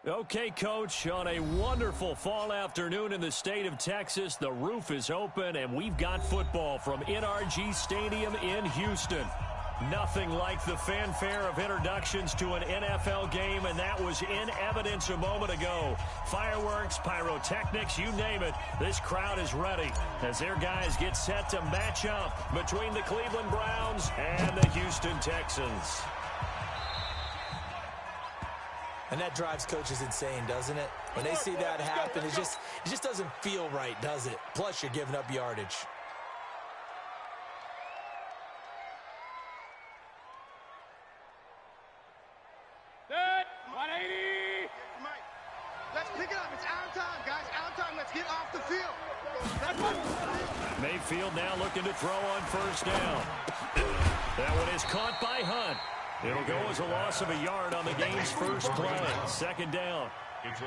Okay, Coach, on a wonderful fall afternoon in the state of Texas, the roof is open, and we've got football from NRG Stadium in Houston. Nothing like the fanfare of introductions to an NFL game, and that was in evidence a moment ago. Fireworks, pyrotechnics, you name it, this crowd is ready as their guys get set to match up between the Cleveland Browns and the Houston Texans. And that drives coaches insane, doesn't it? When they see that happen, it just doesn't feel right, does it? Plus, you're giving up yardage. Set, 180. Let's pick it up. It's our time, guys. Our time. Let's get off the field. Mayfield now looking to throw on first down. That one is caught by Hunt. It'll go as a loss of a yard on the game's first play. Second down.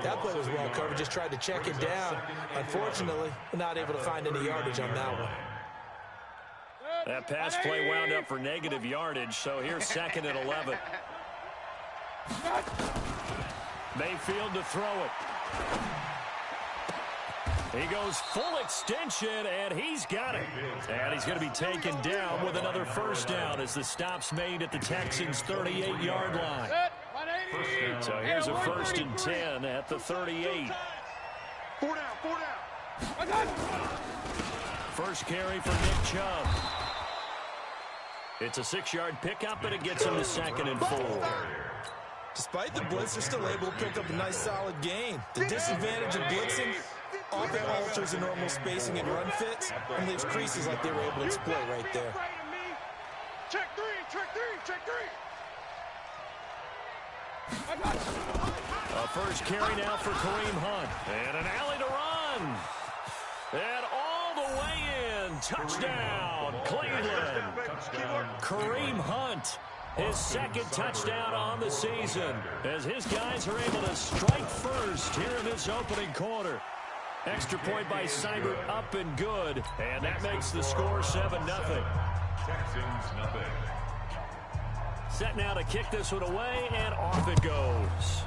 That play was well covered. Just tried to check it down. Unfortunately, we're not able to find any yardage on that one. That pass play wound up for negative yardage, so here's second and 11. Mayfield to throw it. He goes full extension, and he's got it. And he's going to be taken down with another first down as the stop's made at the Texans' 38-yard line. So here's a first and 10 at the 38. Four down. First carry for Nick Chubb. It's a 6-yard pickup, and it gets him to second and 4. Despite the blitz, they're still able to pick up a nice, solid gain. The disadvantage of blitzing often alters the normal spacing and run fits and leaves creases like they were able to exploit right there. Check three. A first carry now for Kareem Hunt. And an alley to run. And all the way in. Touchdown, Cleveland. Kareem Hunt. His second touchdown on the season as his guys are able to strike first here in this opening quarter. Extra point by Seibert up and good, and that makes the score 7-0. Texans nothing. Set now to kick this one away, and off it goes.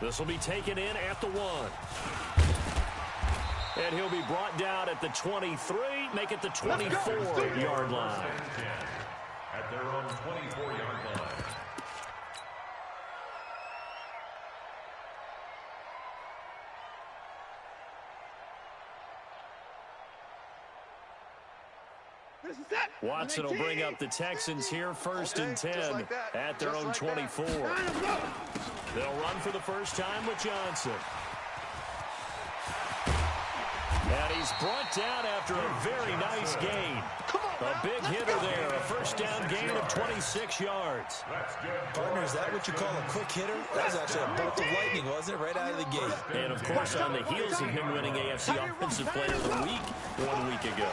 This will be taken in at the 1. And he'll be brought down at the 23, make it the 24-yard line. At their own 24-yard line. Watson will bring up the Texans here first and 10 at their own 24. They'll run for the first time with Johnson. And he's brought down after a very nice gain. A big hitter there, a first down gain of 26 yards. Partner, is that what you call a quick hitter? That was actually a bolt of lightning, wasn't it? Right out of the gate. And, of course, on the heels of him winning AFC Offensive Player of the Week 1 week ago.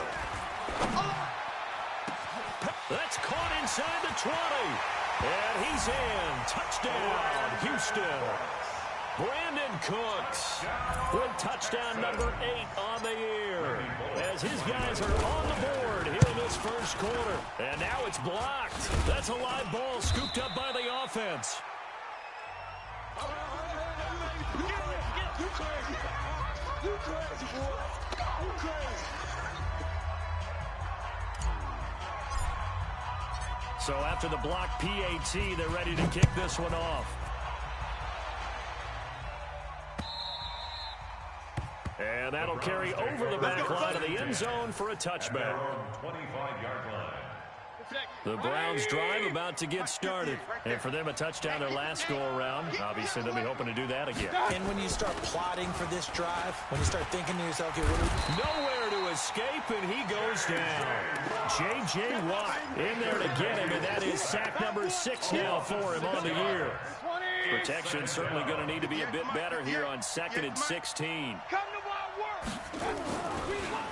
That's caught inside the 20. And he's in. Touchdown, Houston. Brandon Cooks with touchdown number 8 on the year as his guys are on the board here in this first quarter. And now it's blocked. That's a live ball scooped up by the offense. So after the block PAT, they're ready to kick this one off. And that'll carry over the back line of the end zone for a touchback. 25-yard line. The Browns drive about to get started. And for them, a touchdown their last go-around. Obviously, they'll be hoping to do that again. And when you start plotting for this drive, when you start thinking to yourself, okay, nowhere to escape, and he goes down. J.J. Watt in there to get him, and that is sack number 6 now for him on the year. Protection certainly going to need to be a bit better here on 2nd and 16.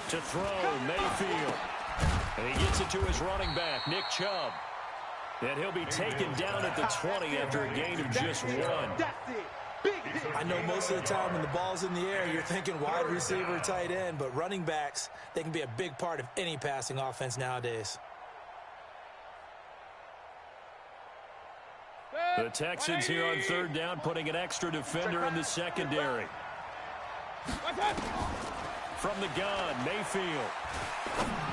To throw, Mayfield. And he gets it to his running back, Nick Chubb. And he'll be taken down at the 20 after a gain of just 1. I know most of the time when the ball's in the air, you're thinking wide receiver, tight end, but running backs, they can be a big part of any passing offense nowadays. The Texans here on third down, putting an extra defender in the secondary. From the gun, Mayfield.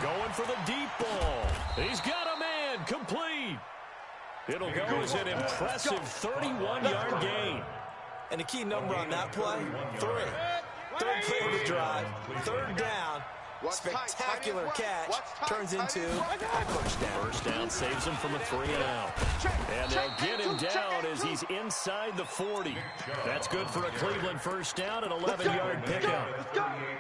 Going for the deep ball. He's got a man, complete. It'll go as an impressive 31-yard gain. And the key number on that play, 3. Third play of the drive, third down. Spectacular catch turns into a touchdown. First down saves him from a 3-and-out. And they'll get him down as he's inside the 40. That's good for a Cleveland first down, an 11-yard pickup.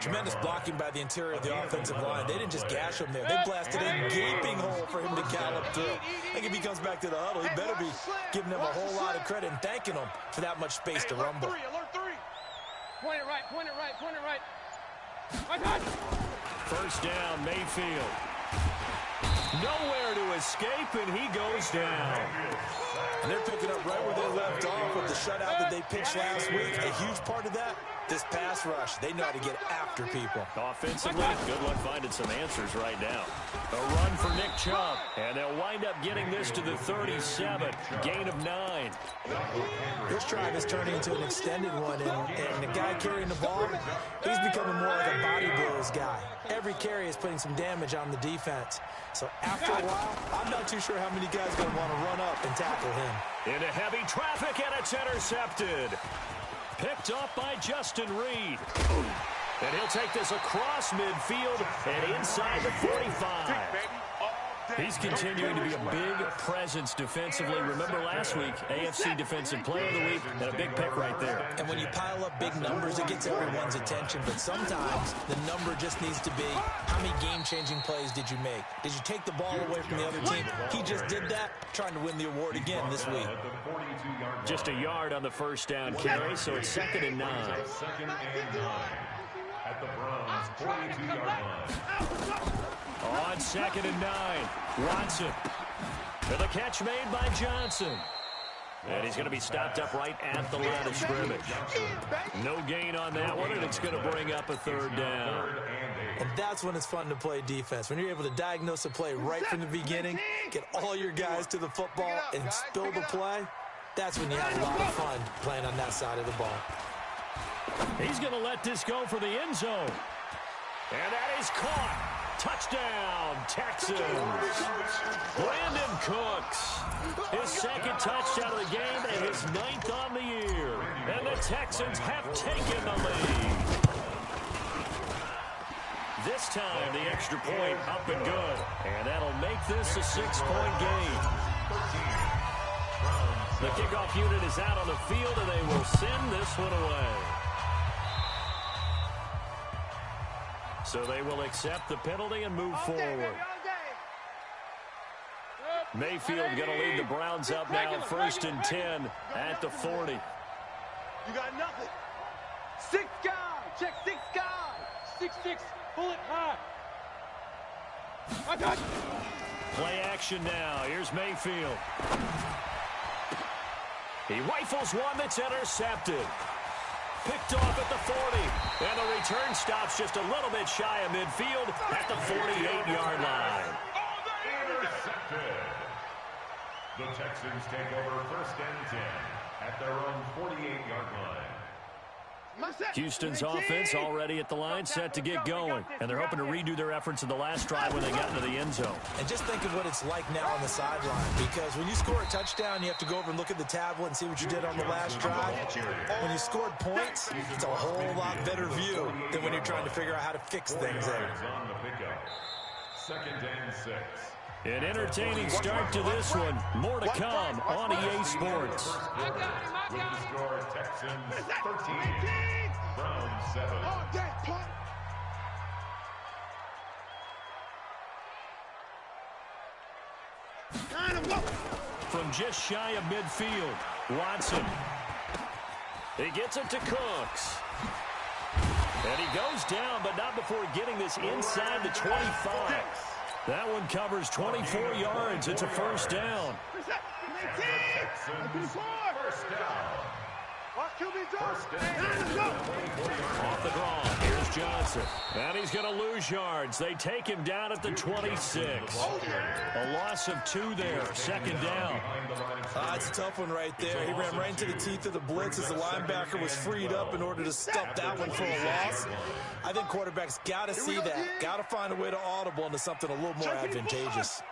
Tremendous blocking by the interior of the offensive line. They didn't just gash him there. They blasted a gaping hole for him to gallop through. I think if he comes back to the huddle, he better be giving them a whole lot of credit and thanking them for that much space to rumble. Alert 3. Point it right, point it right, point it right. My God. First down, Mayfield. Nowhere to escape, and he goes down. And they're picking up right where they left off with the shutout that they pitched last week. A huge part of that, this pass rush. They know how to get after people. Offensively, good luck finding some answers right now. A run for Nick Chubb, and they'll wind up getting this to the 37. Gain of 9. This drive is turning into an extended one, and the guy carrying the ball, he's becoming more like a body blows guy. Every carry is putting some damage on the defense. So after a while, I'm not too sure how many guys are going to want to run up and tackle him. Into heavy traffic, and it's intercepted. Picked up by Justin Reed. And he'll take this across midfield and inside the 45. He's continuing to be a big presence defensively. Remember last week, AFC Defensive Player of the Week, and a big pick right there. And when you pile up big numbers, it gets everyone's attention. But sometimes the number just needs to be, how many game-changing plays did you make? Did you take the ball away from the other team? He just did that, trying to win the award again this week. Just a yard on the first down carry, so it's 2nd and 9. 2nd and 9 at the Browns' 42-yard line. On 2nd and 9, Watson. For the catch made by Johnson. And he's going to be stopped up right at the line of scrimmage. No gain on that one, and it's going to bring up a 3rd down. And that's when it's fun to play defense. When you're able to diagnose a play right from the beginning, get all your guys to the football, and spill the play, that's when you have a lot of fun playing on that side of the ball. He's going to let this go for the end zone. And that is caught. Touchdown, Texans. Brandon Cooks. His 2nd touchdown of the game and his 9th on the year. And the Texans have taken the lead. This time, the extra point up and good. And that'll make this a 6-point game. The kickoff unit is out on the field, and they will send this one away. So they will accept the penalty and move forward. Mayfield going to lead the Browns up now, 1st and 10 at the 40. You got nothing. 6 guys. Check 6 guys. 6-6. Pull it high. Play action now. Here's Mayfield. He rifles one that's intercepted. Picked off at the 40. And the return stops just a little bit shy of midfield at the 48-yard line. Intercepted. The Texans take over 1st and 10 at their own 48-yard line. Houston's offense already at the line, set to get going. And they're hoping to redo their efforts in the last drive when they got into the end zone. And just think of what it's like now on the sideline. Because when you score a touchdown, you have to go over and look at the tablet and see what you did on the last drive. When you scored points, it's a whole lot better view than when you're trying to figure out how to fix things there. 2nd and 6. An entertaining start to this one. More to come on EA Sports. With the score, Texans 13, Browns 7. From just shy of midfield, Watson. He gets it to Cooks. And he goes down, but not before getting this inside the 25. That one covers 24 yards. It's a 1st down. Texans, 1st down. Off the draw. Here's Johnson. And he's going to lose yards. They take him down at the 26. A loss of 2 there. Second down. It's a tough one right there. He ran right into the teeth of the blitz as the linebacker was freed up in order to stop that one for a loss. I think quarterbacks got to see that. Got to find a way to audible into something a little more advantageous.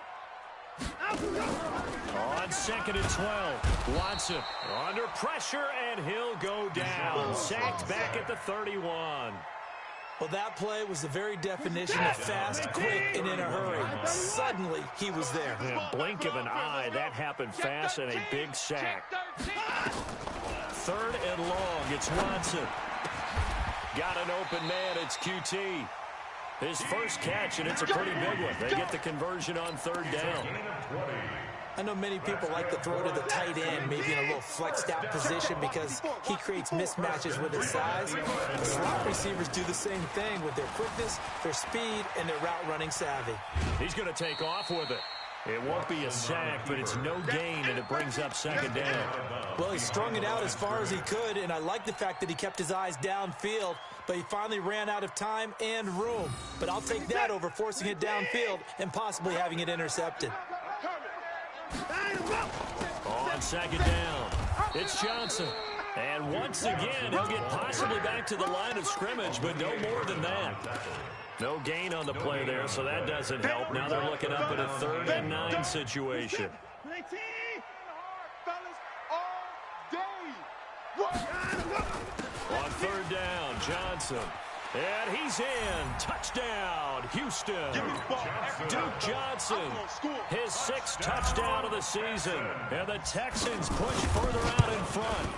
On 2nd and 12, Watson under pressure, and he'll go down. Sacked back at the 31. Well, that play was the very definition of fast, quick, and in a hurry. Suddenly, he was there. In a blink of an eye, that happened fast, and a big sack. 3rd and long, it's Watson. Got an open man, it's QT. His first catch, and it's a pretty big one. They get the conversion on 3rd down. I know many people like to throw to the tight end, maybe in a little flexed out position because he creates mismatches with his size. The slot receivers do the same thing with their quickness, their speed, and their route running savvy. He's going to take off with it. It won't be a sack, but it's no gain, and it brings up 2nd down. Well, he strung it out as far as he could, and I like the fact that he kept his eyes downfield, but he finally ran out of time and room. But I'll take that over forcing it downfield and possibly having it intercepted. On 2nd down, it's Johnson. And once again, he'll get possibly back to the line of scrimmage, but no more than that. No gain on the play there, so that doesn't help. Now they're looking up at a 3rd and 9 situation. On 3rd down, Johnson. And he's in. Touchdown, Houston. Duke Johnson, his 6th touchdown of the season. And the Texans push further out in front.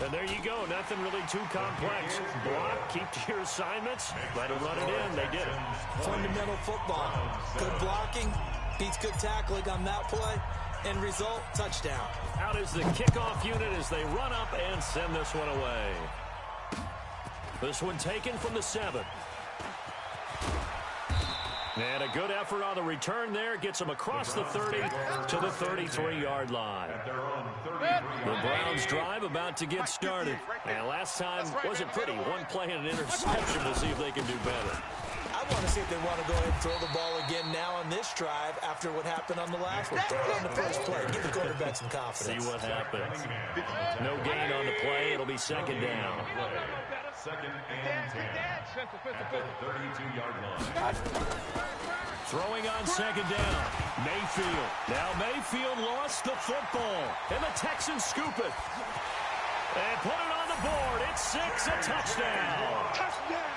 And there you go. Nothing really too complex. Block, keep to your assignments, let them run it in. They did it. Fundamental football. Good blocking, beats good tackling on that play. End result, touchdown. Out is the kickoff unit as they run up and send this one away. This one taken from the 7. And a good effort on the return there. Gets them across the 30 to the 33-yard line. The Browns drive about to get started. And last time wasn't pretty. One play and an interception. We'll see if they can do better. I want to see if they want to go ahead and throw the ball again now on this drive after what happened on the last one. Throw it on the first play. Give the quarterback some confidence. See what happens. No gain on the play. It'll be 2nd down. 2nd and 10 at the 32-yard line. Throwing on 2nd down. Mayfield. Now Mayfield lost the football. And the Texans scoop it. And put it on the board. It's 6, a touchdown. Touchdown.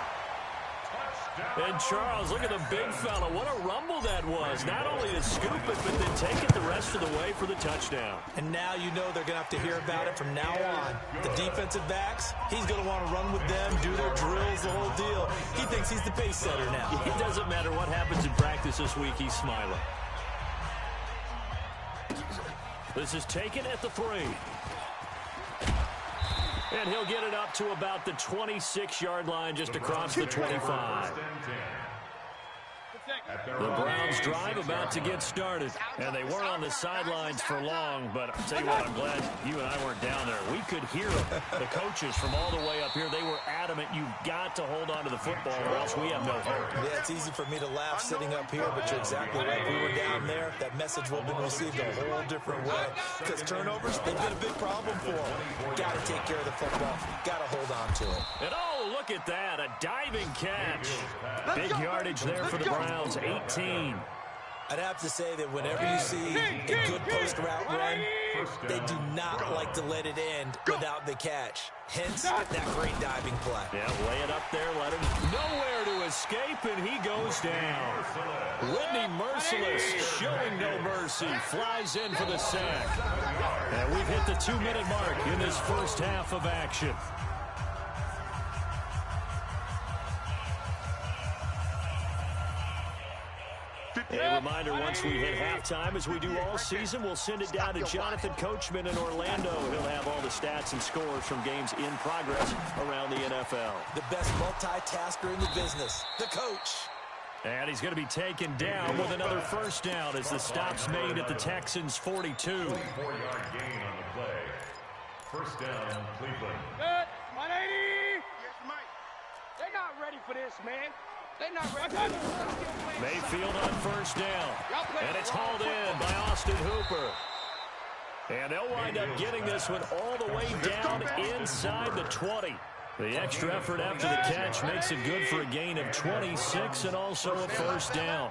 And Charles, look at the big fella. What a rumble that was. Not only to scoop it, but then take it the rest of the way for the touchdown. And now you know they're going to have to hear about it from now on. The defensive backs, he's going to want to run with them, do their drills, the whole deal. He thinks he's the pace setter now. It doesn't matter what happens in practice this week. He's smiling. This is taken at the 3. And he'll get it up to about the 26-yard line, just across the 25. The Browns drive about to get started. And they weren't on the sidelines for long, but I'll tell you what, I'm glad you and I weren't down there. We could hear the coaches from all the way up here. They were adamant, you've got to hold on to the football or else we have no hope. Yeah, it's easy for me to laugh sitting up here, but you're exactly right. We were down there. That message would have been received a whole different way. Because turnovers, they've been a big problem for them. Got to take care of the football. Got to hold on to it. And oh, look at that, a diving catch. Big yardage there for the Browns, 18. I'd have to say that whenever you see a good post route run, they do not like to let it end without the catch. Hence, that great diving play. Yeah, lay it up there, let him nowhere to escape, and he goes down. Whitney Merciless showing no mercy, flies in for the sack. And we've hit the 2-minute mark in this first half of action. A reminder, once we hit halftime, as we do all season, we'll send it down to Jonathan Coachman in Orlando. He'll have all the stats and scores from games in progress around the NFL. The best multitasker in the business, the coach. And he's going to be taken down with another first down as the stop's made at the Texans' 42. 4-yard gain on the play. First down, Cleveland. Good. 180. Yes, Mike. They're not ready for this, man. They're not ready. Mayfield on first down. And it's hauled in by Austin Hooper. And they'll wind up getting this one all the way down inside the 20. The extra effort after the catch makes it good for a gain of 26 and also a first down.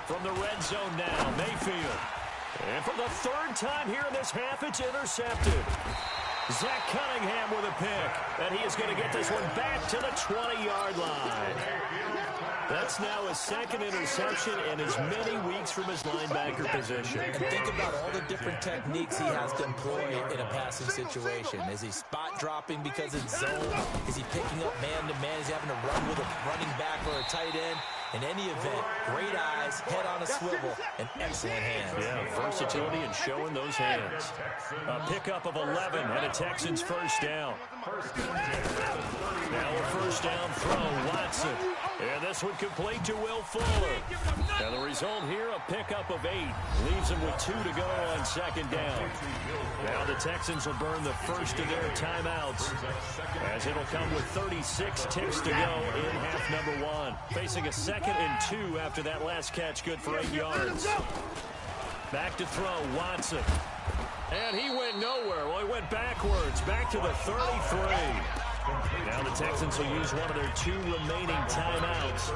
From the red zone now, Mayfield. And for the third time here in this half, it's intercepted. Zach Cunningham with a pick. And he is going to get this one back to the 20-yard line. That's now his second interception in as many weeks from his linebacker position. And think about all the different techniques he has to employ in a passing situation. Is he spot dropping because it's zone? Is he picking up man-to-man? Is he having to run with a running back or a tight end? In any event, great eyes, head on a swivel, and excellent hands. Yeah, versatility and showing those hands. A pickup of 11 and a Texans first down. Now a first down throw, Watson. And this one complete to Will Fuller. And the result here, a pickup of 8. Leaves him with 2 to go on second down. Now the Texans will burn the first of their timeouts, as it'll come with 36 ticks to go in half number 1. Facing a 2nd and 2 after that last catch, good for 8 yards. Back to throw, Watson. And he went nowhere. Well, he went backwards, back to the 33. Now the Texans will use one of their 2 remaining timeouts,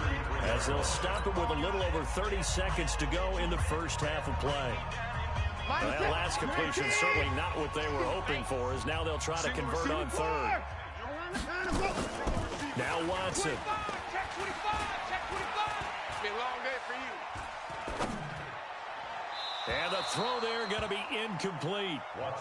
as they'll stop it with a little over 30 seconds to go in the first half of play. Well, that last completion certainly not what they were hoping for, as now they'll try to convert on third. Now Watson. Check 25. Check 25. It's been a long day for you. And the throw there going to be incomplete.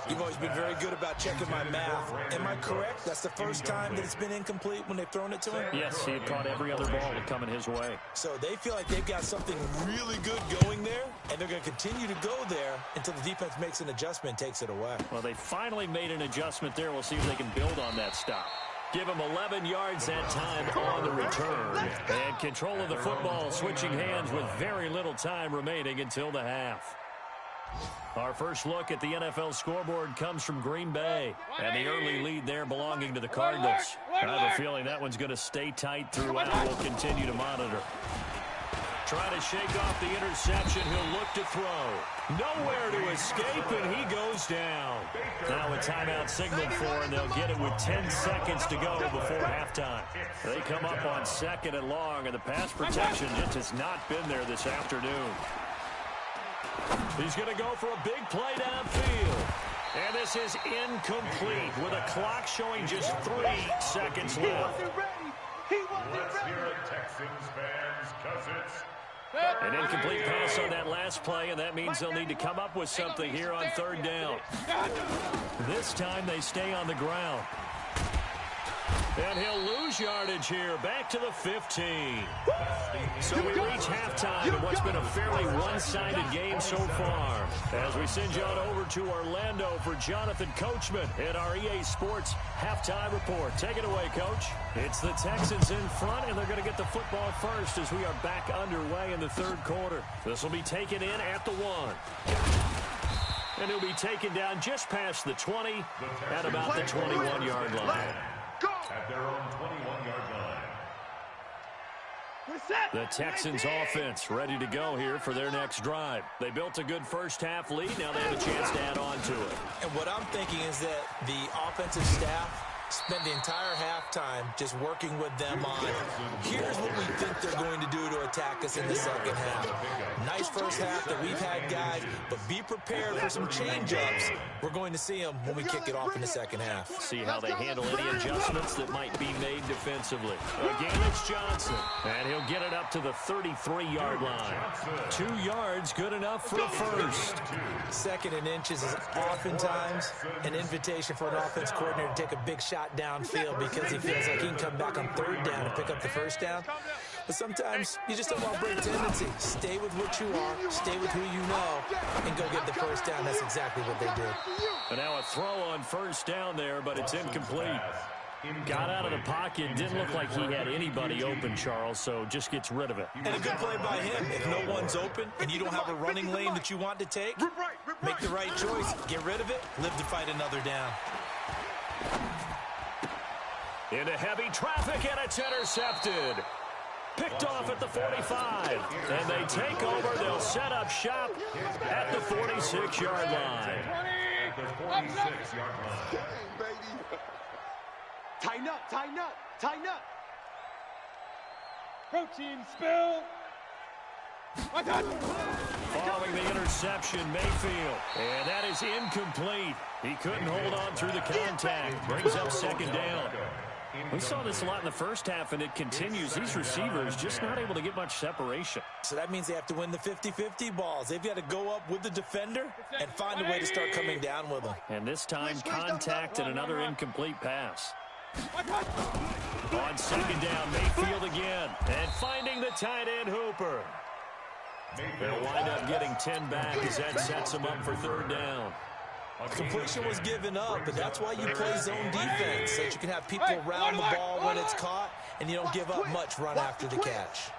You've always been very good about checking my math. Am I correct? That's the first time that it's been incomplete when they've thrown it to him? Yes, he had caught every other ball coming his way. So they feel like they've got something really good going there, and they're going to continue to go there until the defense makes an adjustment and takes it away. Well, they finally made an adjustment there. We'll see if they can build on that stop. Give him 11 yards that time on the return. And control of the football, switching hands with very little time remaining until the half. Our first look at the NFL scoreboard comes from Green Bay, and the early lead there belonging to the Cardinals. I have a feeling that one's going to stay tight throughout. We'll continue to monitor. Trying to shake off the interception. He'll look to throw. Nowhere to escape, and he goes down. Now a timeout signaled for, and they'll get it with 10 seconds to go before halftime. They come up on 2nd and long, and the pass protection just has not been there this afternoon. He's going to go for a big play downfield. And this is incomplete with a clock showing just 3 seconds left. Let's hear it, Texans fans, because it's An incomplete pass on that last play, and that means they'll need to come up with something here on 3rd down. This time they stay on the ground. And he'll lose yardage here, back to the 15. So we reach halftime in what's been a fairly one-sided game so far. As we send you on over to Orlando for Jonathan Coachman at our EA Sports Halftime Report. Take it away, Coach. It's the Texans in front, and they're going to get the football first as we are back underway in the 3rd quarter. This will be taken in at the 1. And he'll be taken down just past the 20 at about the 21-yard line. at their own 21-yard line. The Texans offense ready to go here for their next drive. They built a good first-half lead. Now they have a chance to add on to it. And what I'm thinking is that the offensive staff spend the entire halftime just working with them on, here's what we think they're going to do to attack us in the second half. Nice first half that we've had, guys, but be prepared for some change-ups. We're going to see them when we kick it off in the second half. See how they handle any adjustments that might be made defensively. Again, it's Johnson, and he'll get it up to the 33-yard line. 2 yards, good enough for a first. 2nd and inches is oftentimes an invitation for an offense coordinator to take a big shot downfield because he feels like he can come back on 3rd down and pick up the first down. But sometimes you just don't want to break tendency. Stay with what you are, stay with who you know, and go get the first down. That's exactly what they did. And now a throw on 1st down there, but it's incomplete. Got out of the pocket. Didn't look like he had anybody open, Charles, so just gets rid of it. And a good play by him. If no one's open and you don't have a running lane that you want to take, make the right choice. Get rid of it. Live to fight another down. Into heavy traffic, and it's intercepted. Picked off at the 45. And they take over. They'll set up shop at the 46-yard line. At the 46-yard line. Tighten up, tighten up, tighten up. Protein spill. Following the interception, Mayfield. And that is incomplete. He couldn't hold on through the contact. Brings up second down. We saw this a lot in the first half, and it continues. These receivers just not able to get much separation. So that means they have to win the 50-50 balls. They've got to go up with the defender and find a way to start coming down with them. And this time, contact and another incomplete pass. On second down, Mayfield again. And finding the tight end, Hooper. They'll wind up getting 10 back as that sets them up for third down. Completion was given up, but that's why you play zone defense, so that you can have people around the ball when it's caught, and you don't give up much run after the catch.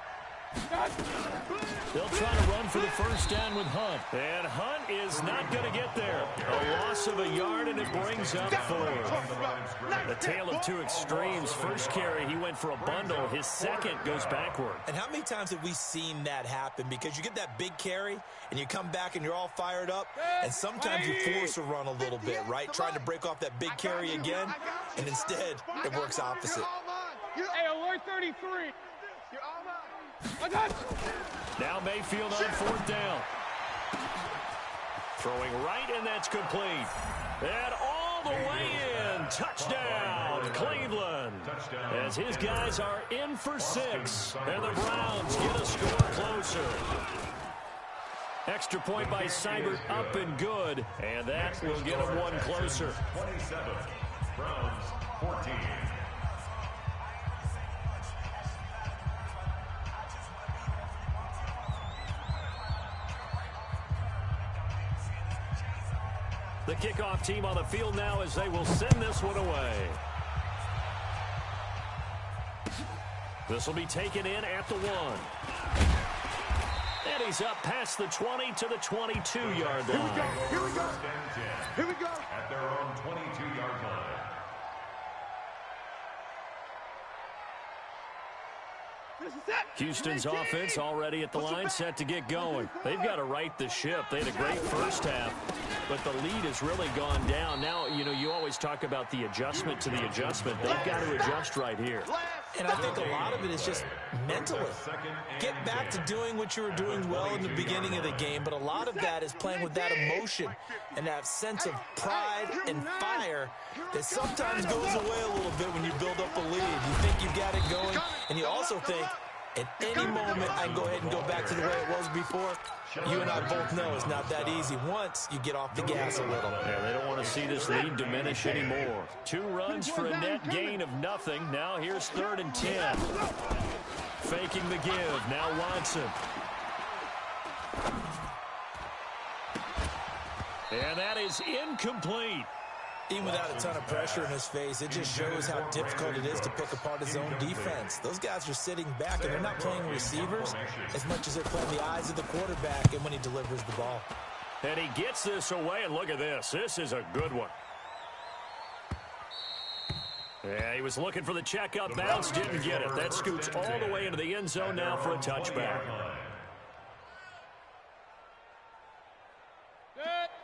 They'll try to run for the first down with Hunt. And Hunt is not going to get there. A loss of a yard, and it brings up fourth. The tale of two extremes. First carry, he went for a bundle. His second goes backward. And how many times have we seen that happen? Because you get that big carry, and you come back, and you're all fired up, and sometimes you force a run a little bit, right? Trying to break off that big carry again, and instead, it works opposite. Hey, alert 33. Now Mayfield on fourth down. Throwing right, and that's complete. And all the way in. Touchdown, Cleveland. As his guys are in for 6. And the Browns get a score closer. Extra point by Seibert, up and good. And that will get him one closer. 27, Browns 14. The kickoff team on the field now as they will send this one away. This will be taken in at the 1. And he's up past the 20 to the 22-yard line. Here we go. Here we go. At their own 22-yard line. Houston's offense already at the line, set to get going. They've got to right the ship. They had a great first half, but the lead has really gone down. Now, you know, you always talk about the adjustment to the adjustment. They've got to adjust right here. And I think a lot of it is just mentally. Get back to doing what you were doing well in the beginning of the game, but a lot of that is playing with that emotion and that sense of pride and fire that sometimes goes away a little bit when you build up a lead. You think you've got it going, and you also think, at any moment, I can go ahead and go back to the way it was before. You and I both know it's not that easy once you get off the gas a little. Yeah, they don't want to see this lead diminish anymore. 2 runs for a net gain of nothing. Now here's 3rd and 10. Faking the give. Now Watson. And that is incomplete. Even without a ton of pressure in his face, it just shows how difficult it is to pick apart his own defense. Those guys are sitting back, and they're not playing receivers as much as they're playing the eyes of the quarterback and when he delivers the ball. And he gets this away, and look at this. This is a good one. Yeah, he was looking for the checkup bounce, didn't get it. That scoots all the way into the end zone now for a touchback.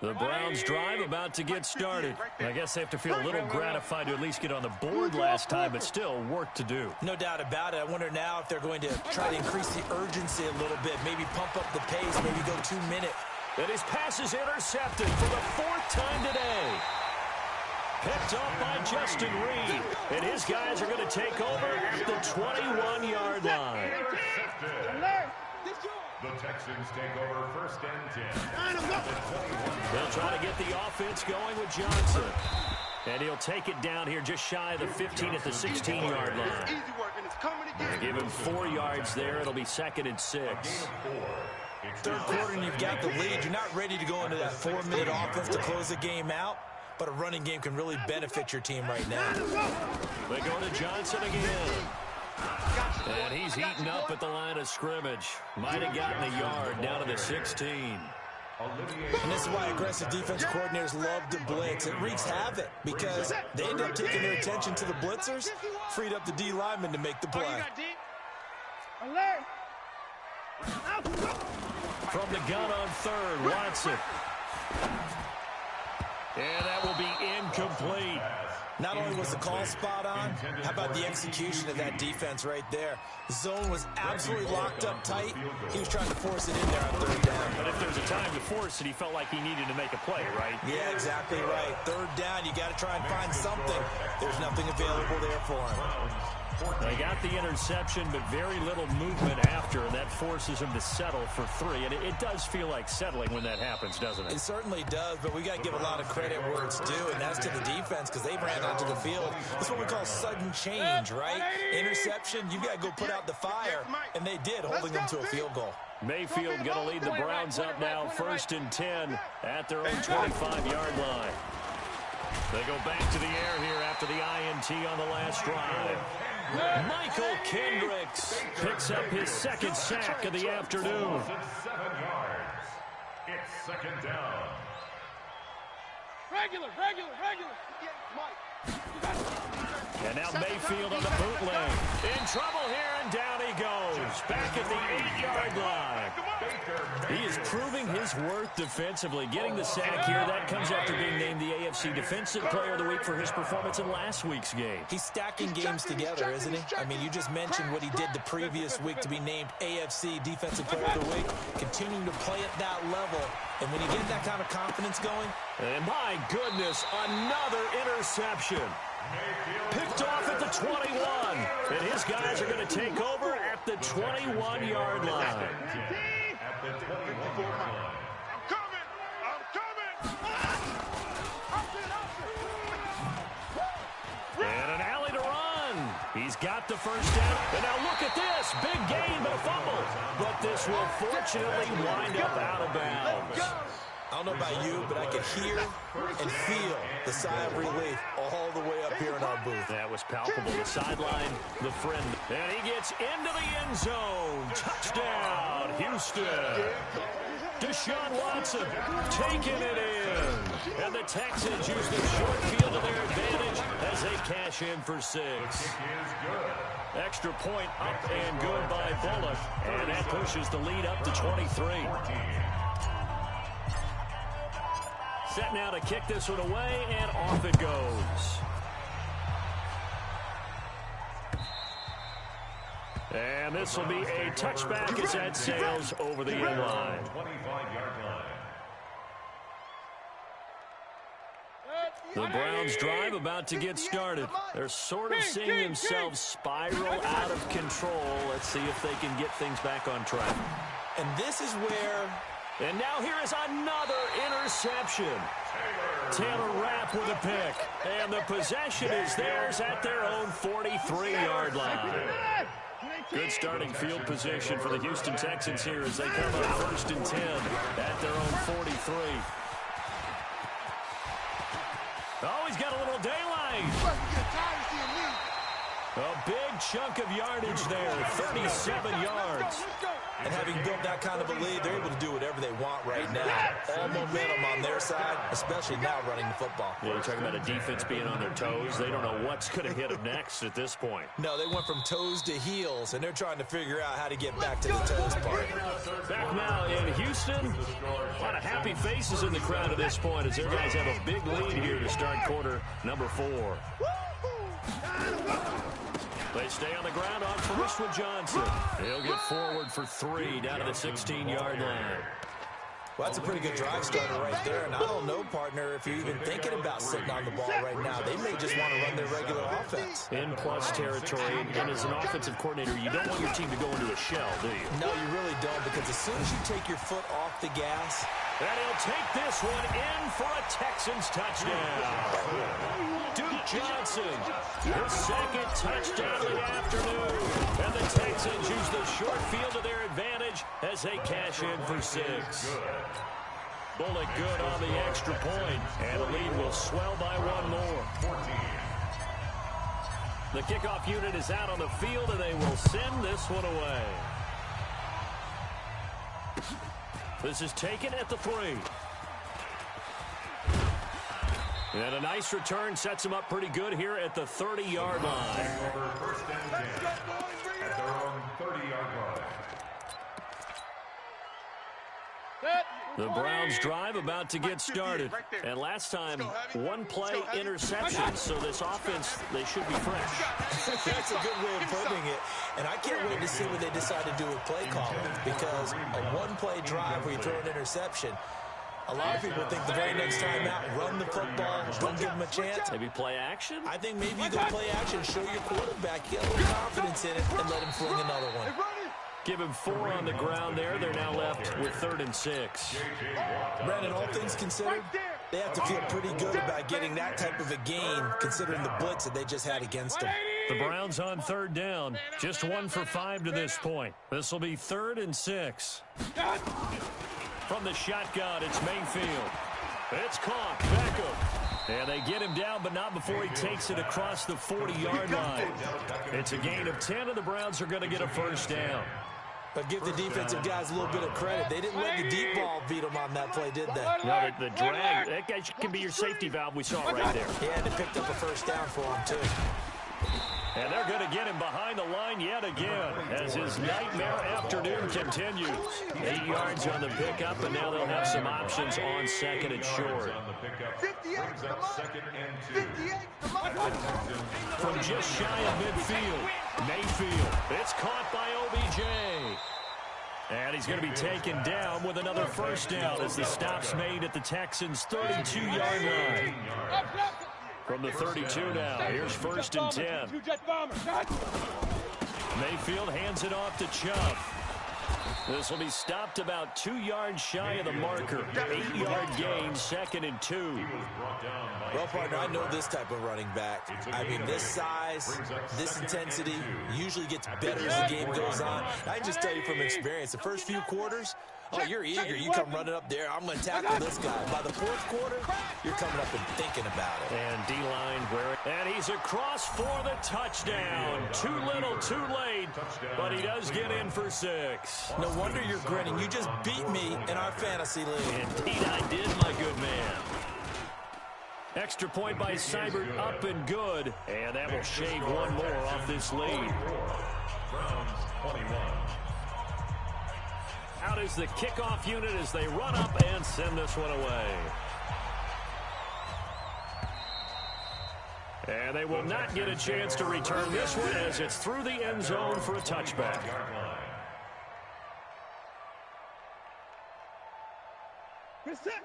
The Browns drive about to get started. I guess they have to feel a little gratified to at least get on the board last time, but still work to do. No doubt about it. I wonder now if they're going to try to increase the urgency a little bit, maybe pump up the pace, maybe go 2 minute. And his pass is intercepted for the 4th time today. Picked up by Justin Reed. And his guys are going to take over at the 21-yard line. The Texans take over 1st and 10. They'll try to get the offense going with Johnson. And he'll take it down here just shy of the 15 at the 16-yard line. They give him 4 yards there. It'll be 2nd and 6. Third quarter and you've got the lead. You're not ready to go into that 4-minute offense to close the game out. but a running game can really benefit your team right now. They go to Johnson again. And he's heating up at the line of scrimmage. Might have gotten a yard down to the 16. And this is why aggressive defense coordinators love to blitz. It wreaks havoc because they end up taking their attention to the blitzers, freed up the D lineman to make the play. From the gun on third, Watson. And that will be incomplete. Not only was the call spot on, how about the execution of that defense right there? The zone was absolutely locked up tight. He was trying to force it in there on third down. But if there's a time to force it, he felt like he needed to make a play, right? Yeah, exactly right. Third down, you got to try and find something. There's nothing available there for him. They got the interception, but very little movement after, and that forces him to settle for 3. And it does feel like settling when that happens, doesn't it? It certainly does, but we got to give a lot of credit where it's due, and that's to the defense because they ran onto the field. That's what we call sudden change, right? Interception, you got to go put out the fire, and they did, holding them to a field goal. Mayfield going to lead the Browns up now, 1st and 10 at their own 25-yard line. They go back to the air here after the INT on the last drive. Michael Kendricks picks up his 2nd sack of the afternoon. 7 yards. It's 2nd down. Regular. Yeah, Mike. And now Mayfield on the bootleg. In trouble here, and down he goes. Back at the 8-yard line. He is proving his worth defensively. Getting the sack here, that comes after being named the AFC Defensive Player of the Week for his performance in last week's game. He's stacking games together, isn't he? I mean, you just mentioned what he did the previous week to be named AFC Defensive Player of the Week. Continuing to play at that level. And when you get that kind of confidence going. And my goodness, another interception. Picked off at the 21. And his guys are going to take over at the 21-yard line. At the 21-yard line. I'm coming! And an alley to run. He's got the first down. And now look at this. Big gain, but a fumble. But this will fortunately wind up out of bounds. I don't know about you, but I could hear and feel the sigh of relief all the way up here in our booth. That was palpable. The sideline, the friend. And he gets into the end zone. Touchdown, Houston. Deshaun Watson taking it in. And the Texans use the short field to their advantage as they cash in for 6. Extra point up and good by Bullock. And that pushes the lead up to 23. Set now to kick this one away, and off it goes. And this will be a touchback as that sails over the end line. 25-yard line. The Browns drive about to get started. They're sort of seeing themselves spiral out of control. Let's see if they can get things back on track. And this is where... And now here is another interception. Taylor Rapp with a pick. And the possession is theirs at their own 43-yard line. Good starting field position for the Houston Texans here as they come up 1st and 10 at their own 43. Oh, he's got a little daylight. A big chunk of yardage there, 37 yards. And having built that kind of a lead, they're able to do whatever they want right now. All momentum on their side, especially now running the football. Yeah, you're talking about a defense being on their toes. They don't know what's going to hit them next at this point. No, they went from toes to heels, and they're trying to figure out how to get back to the toes part. Back now in Houston. A lot of happy faces in the crowd at this point as their guys have a big lead here to start quarter number 4. They stay on the ground on first with Johnson. He'll get forward for 3 down to the 16-yard line. Well, that's a pretty good drive starter right there. And I don't know, partner, if you're even thinking about sitting on the ball right now. They may just want to run their regular offense. In plus territory, and as an offensive coordinator, you don't want your team to go into a shell, do you? No, you really don't, because as soon as you take your foot off the gas... And he'll take this one in for a Texans touchdown. Duke Johnson, his 2nd touchdown of the afternoon. And the Texans use the short field to their advantage as they cash in for 6. Bullet good on the extra point, and the lead will swell by one more. The kickoff unit is out on the field, and they will send this one away. This is taken at the 3. And a nice return sets them up pretty good here at the 30-yard line. First and 10 at their own 30-yard line. The Browns drive about to get started. And last time, one play interception. So this offense, they should be fresh. That's a good way of putting it. And I can't wait to see what they decide to do with play calling. Because a one-play drive where you throw an interception, a lot of people think the very next time out, run the football, don't give them a chance. Maybe play action? I think maybe you go play action, show your quarterback, get a little confidence in it, and let him fling another one. Give him 4 on the ground there. They're now left with 3rd and 6. Brandon, all things considered, they have to feel pretty good about getting that type of a gain, considering the blitz that they just had against them. The Browns on 3rd down. Just 1 for 5 to this point. This will be 3rd and 6. From the shotgun, it's Mayfield. It's caught. Beckham. And they get him down, but not before he takes it across the 40-yard line. It's a gain of 10, and the Browns are going to get a first down. But give the defensive guys a little bit of credit. They didn't let the deep ball beat them on that play, did they? No, the drag, that can be your safety valve we saw right there. Yeah, and they picked up a first down for him, too. And they're going to get him behind the line yet again as his nightmare afternoon continues. 8 yards on the pickup, and now they'll have some options on 2nd and short. From just shy of midfield, Mayfield. It's caught by OBJ. And he's going to be taken down with another first down as the stop's made at the Texans' 32-yard line. From the 32 now, here's 1st and 10. Mayfield hands it off to Chubb. This will be stopped about 2 yards shy of the marker. 8-yard gain, 2nd and 2. Well, partner, I know this type of running back. I mean, this size, this intensity usually gets better as the game goes on. I just tell you from experience, the first few quarters, oh, you're eager. You come running up there. I'm going to tackle this guy. By the 4th quarter, you're coming up and thinking about it. And D-line wearing. And he's across for the touchdown. Too little, too late. But he does get in for 6. No wonder you're grinning. You just beat me in our fantasy league. Indeed I did, my good man. Extra point by Seibert, up and good. And that will shave one more off this lead. Browns 21. Out is the kickoff unit as they run up and send this one away. And they will not get a chance to return this one as it's through the end zone for a touchback.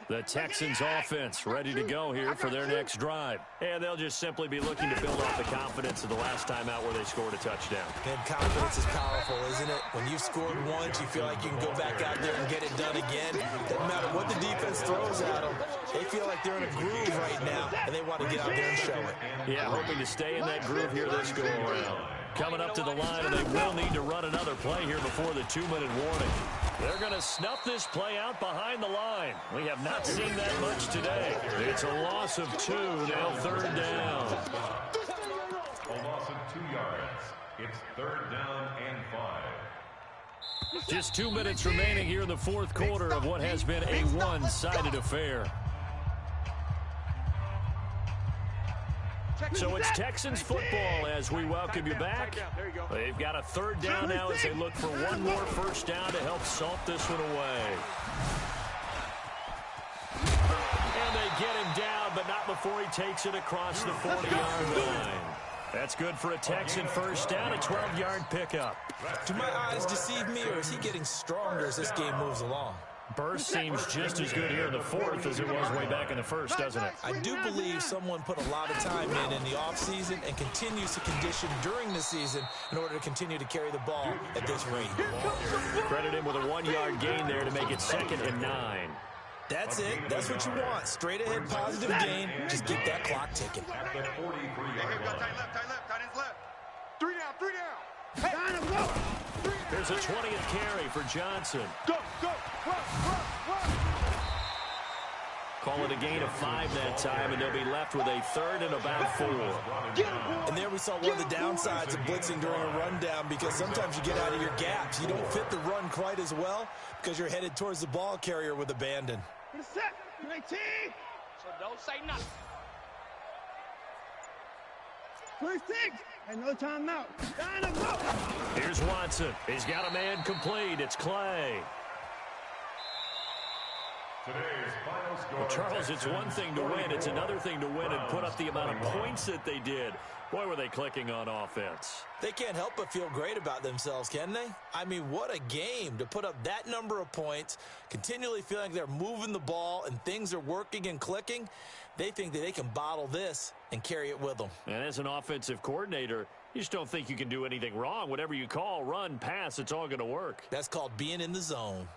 The Texans offense ready to go here for their next drive. And they'll just simply be looking to build off the confidence of the last time out where they scored a touchdown. And confidence is powerful, isn't it? When you've scored once, you feel like you can go back out there and get it done again. Doesn't matter what the defense throws at them. They feel like they're in a groove right now, and they want to get out there and show it. Yeah, hoping to stay in that groove here this go-around. Coming up to the line, and they will need to run another play here before the 2-minute warning. They're going to snuff this play out behind the line. We have not seen that much today. It's a loss of 2, now 3rd down. A loss of 2 yards. It's 3rd down and 5. Just 2 minutes remaining here in the 4th quarter of what has been a one-sided affair. So it's Texans football as we welcome you back. They've got a 3rd down now as they look for one more first down to help salt this one away. And they get him down, but not before he takes it across the 40-yard line. That's good for a Texan first down, a 12-yard pickup. Do my eyes deceive me, or is he getting stronger as this game moves along? Burst seems just as good here in the 4th as it was way back in the 1st, doesn't it? I do believe someone put a lot of time in the offseason and continues to condition during the season in order to continue to carry the ball at this rate. Credit him with a 1-yard gain there to make it 2nd and 9. That's it. That's what you want. Straight ahead, positive gain. Just get that clock ticking. At the 43-yard line. Tight left. 3 down. There's a 20th carry for Johnson. Go. Run. Call it a gain of 5 that time, and they'll be left with a third and about 4. And there we saw one of the downsides of blitzing during a rundown, because sometimes you get out of your gaps. You don't fit the run quite as well because you're headed towards the ball carrier with abandon. Set. 19. So don't say nothing. 26. And no timeout. Down and out. Here's Watson. He's got a man complete. It's Clay. Today's final score. Well, Charles, it's one thing to win. It's another thing to win and put up the amount of points that they did. Boy, were they clicking on offense. They can't help but feel great about themselves, can they? I mean, what a game to put up that number of points, continually feeling like they're moving the ball and things are working and clicking. They think that they can bottle this and carry it with them. And as an offensive coordinator, you just don't think you can do anything wrong. Whatever you call, run, pass, it's all going to work. That's called being in the zone.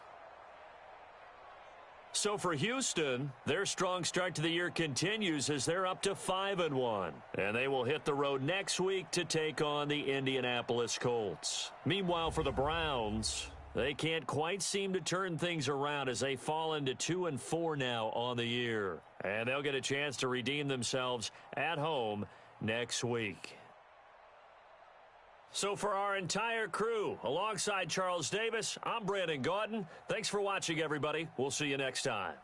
So for Houston, their strong start to the year continues as they're up to 5-1. And they will hit the road next week to take on the Indianapolis Colts. Meanwhile, for the Browns, they can't quite seem to turn things around as they fall into 2-4 now on the year. And they'll get a chance to redeem themselves at home next week. So for our entire crew, alongside Charles Davis, I'm Brandon Gaudin. Thanks for watching, everybody. We'll see you next time.